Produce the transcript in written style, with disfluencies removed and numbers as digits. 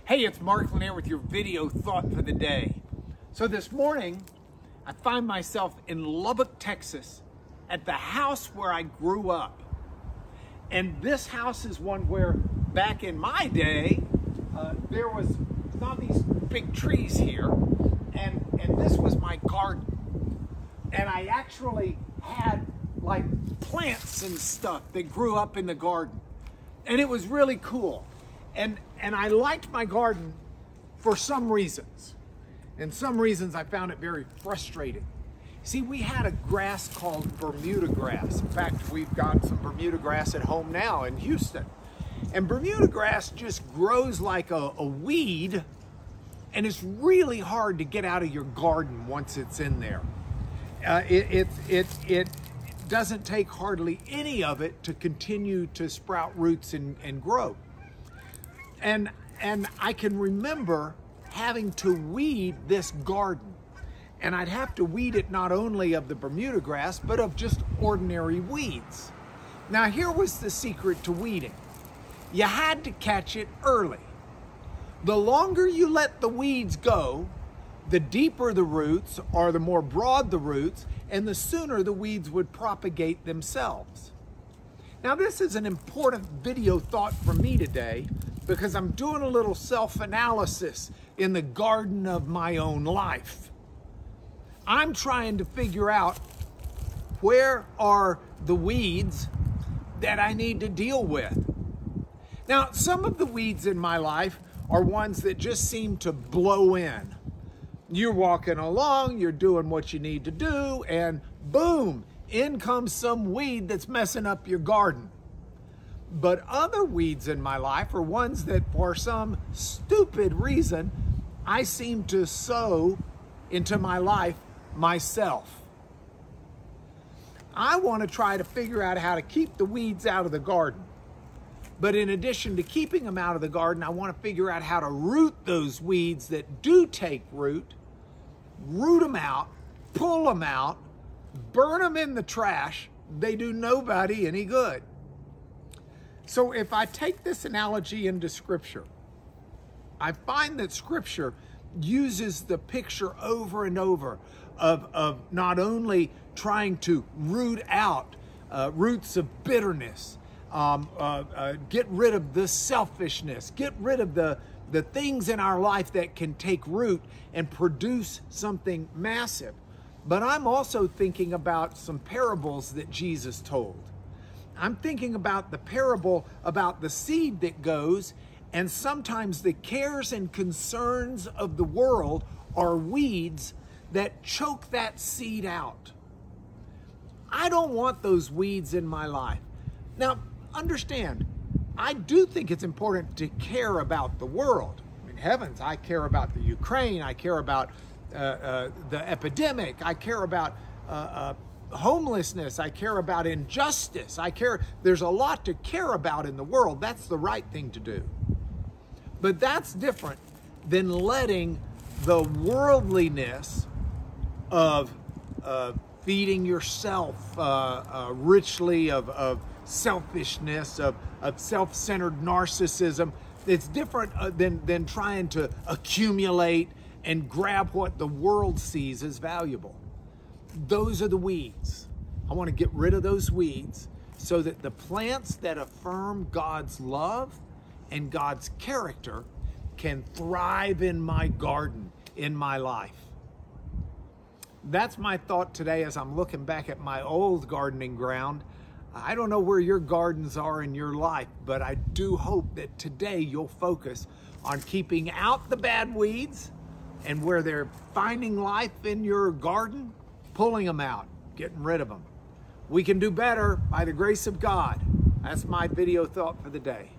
Hey, it's Mark Lanier with your video thought for the day. So this morning, I find myself in Lubbock, Texas, at the house where I grew up. And this house is one where, back in my day, there was not these big trees here, and this was my garden. And I actually had like plants and stuff that grew up in the garden. And it was really cool. And I liked my garden for some reasons. And some reasons I found it very frustrating. See, we had a grass called Bermuda grass. In fact, we've got some Bermuda grass at home now in Houston. And Bermuda grass just grows like a weed, and it's really hard to get out of your garden once it's in there. It doesn't take hardly any of it to continue to sprout roots and grow. And I can remember having to weed this garden. And I'd have to weed it not only of the Bermuda grass, but of just ordinary weeds. Now here was the secret to weeding. You had to catch it early. The longer you let the weeds go, the deeper the roots, or the more broad the roots, and the sooner the weeds would propagate themselves. Now this is an important video thought for me today, because I'm doing a little self-analysis in the garden of my own life. I'm trying to figure out where are the weeds that I need to deal with. Now, some of the weeds in my life are ones that just seem to blow in. You're walking along, you're doing what you need to do, and boom, in comes some weed that's messing up your garden. But other weeds in my life are ones that, for some stupid reason, I seem to sow into my life myself. I want to try to figure out how to keep the weeds out of the garden. But in addition to keeping them out of the garden, I want to figure out how to root those weeds that do take root them out, pull them out, burn them in the trash. They do nobody any good. So if I take this analogy into Scripture, I find that Scripture uses the picture over and over of not only trying to root out roots of bitterness, get rid of the selfishness, get rid of the things in our life that can take root and produce something massive. But I'm also thinking about some parables that Jesus told. I'm thinking about the parable about the seed that goes, and sometimes the cares and concerns of the world are weeds that choke that seed out. I don't want those weeds in my life. Now, understand, I do think it's important to care about the world. I mean, heavens, I care about the Ukraine, I care about the epidemic, I care about homelessness, I care about injustice, there's a lot to care about in the world. That's the right thing to do. But that's different than letting the worldliness of feeding yourself richly, of selfishness, of self-centered narcissism. It's different than trying to accumulate and grab what the world sees as valuable. Those are the weeds. I want to get rid of those weeds so that the plants that affirm God's love and God's character can thrive in my garden, in my life. That's my thought today as I'm looking back at my old gardening ground. I don't know where your gardens are in your life, but I do hope that today you'll focus on keeping out the bad weeds, and where they're finding life in your garden, pulling them out, getting rid of them. We can do better by the grace of God. That's my video thought for the day.